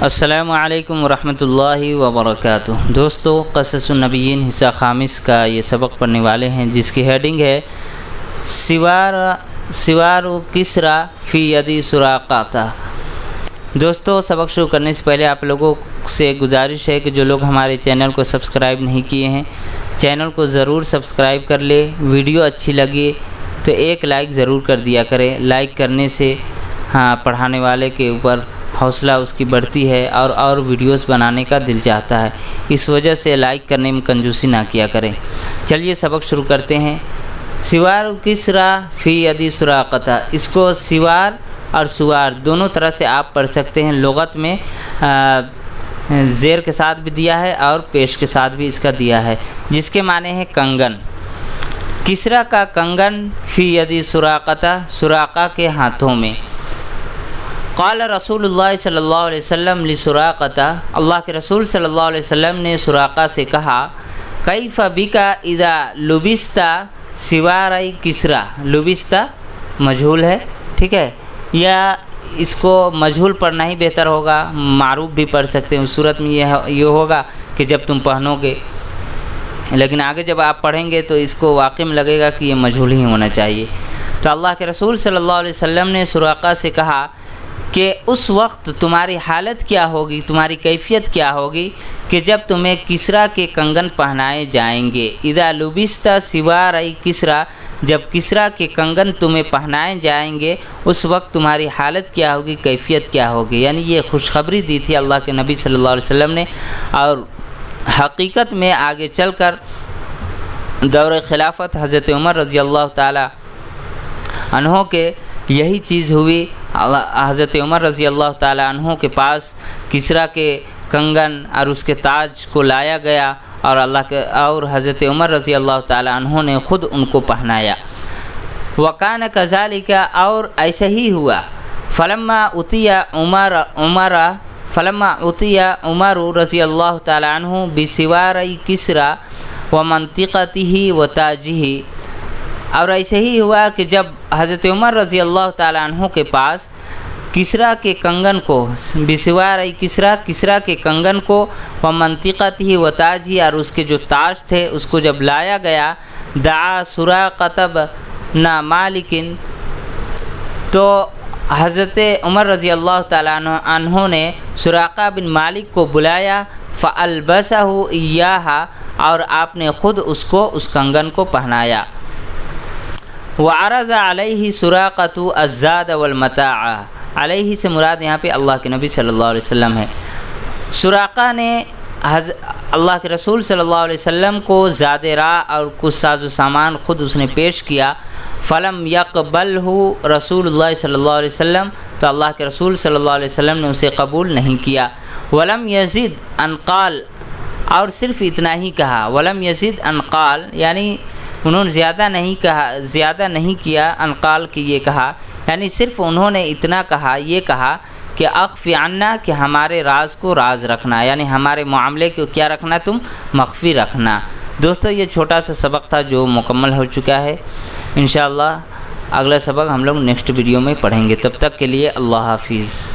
السلام علیکم ورحمۃ اللہ وبرکاتہ۔ دوستو، قصص النبیین حصہ خامس کا یہ سبق پڑھنے والے ہیں، جس کی ہیڈنگ ہے سوار کسریٰ فی ید سراقہ۔ دوستو، سبق شروع کرنے سے پہلے آپ لوگوں سے گزارش ہے کہ جو لوگ ہمارے چینل کو سبسکرائب نہیں کیے ہیں، چینل کو ضرور سبسکرائب کر لے۔ ویڈیو اچھی لگے تو ایک لائک ضرور کر دیا کریں۔ لائک کرنے سے پڑھانے والے کے اوپر حوصلہ اس کی بڑھتی ہے اور ویڈیوز بنانے کا دل چاہتا ہے، اس وجہ سے لائک کرنے میں کنجوسی نہ کیا کریں۔ چلیے سبق شروع کرتے ہیں۔ سوار کسریٰ فی ید سراقہ، اس کو سوار اور سوار دونوں طرح سے آپ پڑھ سکتے ہیں۔ لغت میں زیر کے ساتھ بھی دیا ہے اور پیش کے ساتھ بھی اس کا دیا ہے، جس کے معنی ہے کنگن۔ کسریٰ کا کنگن فی ید سراقہ، سراقہ کے ہاتھوں میں۔ قال رسول اللہ صلی اللہ علیہ وسلم لسراقہ، اللہ کے رسول صلی اللہ علیہ وسلم نے سراقہ سے کہا، کیف بک اذا لبست سوارِ کسریٰ۔ لبست مجہول ہے، ٹھیک ہے، یا اس کو مجہول پڑھنا ہی بہتر ہوگا، معروف بھی پڑھ سکتے ہیں۔ اس صورت میں یہ ہوگا کہ جب تم پہنو گے، لیکن آگے جب آپ پڑھیں گے تو اس کو واقع میں لگے گا کہ یہ مجہول ہی ہونا چاہیے۔ تو اللہ کے رسول صلی اللہ علیہ وسلم نے سراقہ سے کہا کہ اس وقت تمہاری حالت کیا ہوگی، تمہاری کیفیت کیا ہوگی کہ جب تمہیں کسریٰ کے کنگن پہنائے جائیں گے۔ اذا لبست سوارِ کسریٰ، جب کسریٰ کے کنگن تمہیں پہنائے جائیں گے اس وقت تمہاری حالت کیا ہوگی، کیفیت کیا ہوگی۔ یعنی یہ خوشخبری دی تھی اللہ کے نبی صلی اللہ علیہ وسلم نے، اور حقیقت میں آگے چل کر دور خلافت حضرت عمر رضی اللہ تعالی عنہ کے یہی چیز ہوئی۔ حضرت عمر رضی اللہ تعالی عنہ کے پاس کسریٰ کے کنگن اور اس کے تاج کو لایا گیا، اور حضرت عمر رضی اللہ تعالی عنہ نے خود ان کو پہنایا۔ وکان کذالک، اور ایسا ہی ہوا۔ فلما اتی عمر رضی اللہ تعالی عنہ بسوار کسریٰ ومنطقتہ وتاجہ، اور ایسے ہی ہوا کہ جب حضرت عمر رضی اللہ تعالی عنہ کے پاس کسریٰ کے کنگن کو، بسوار کسریٰ، کسریٰ کے کنگن کو، ومنطقتہ وتاجہ، اور اس کے جو تاج تھے اس کو جب لایا گیا، دعا سراقہ بن مالک، تو حضرت عمر رضی اللہ تعالی عنہ نے سراقہ بن مالک کو بلایا، فالبسہ ایاہا، اور آپ نے خود اس کو اس کنگن کو پہنایا۔ وعرض علیہ سراقۃ الزاد والمتاع، علیہ سے مراد یہاں پہ اللہ کے نبی صلی اللہ علیہ وسلم ہے۔ سراقہ نے اللہ کے رسول صلی اللہ علیہ وسلم کو زاد راہ اور کچھ ساز و سامان خود اس نے پیش کیا۔ فلم یقبلہ رسول اللہ صلی اللہ علیہ وسلم، تو اللہ کے رسول صلی اللہ علیہ وسلم نے اسے قبول نہیں کیا۔ ولم یزد ان قال، اور صرف اتنا ہی کہا۔ ولم یزد ان قال، یعنی انہوں نے زیادہ نہیں کیا، ان قال کہ یہ کہا، یعنی صرف انہوں نے اتنا کہا، یہ کہا کہ اخفی عنا، کہ ہمارے راز کو راز رکھنا، یعنی ہمارے معاملے کو کیا رکھنا، تم مخفی رکھنا۔ دوستو، یہ چھوٹا سا سبق تھا جو مکمل ہو چکا ہے۔ انشاءاللہ اگلا سبق ہم لوگ نیکسٹ ویڈیو میں پڑھیں گے۔ تب تک کے لیے اللہ حافظ۔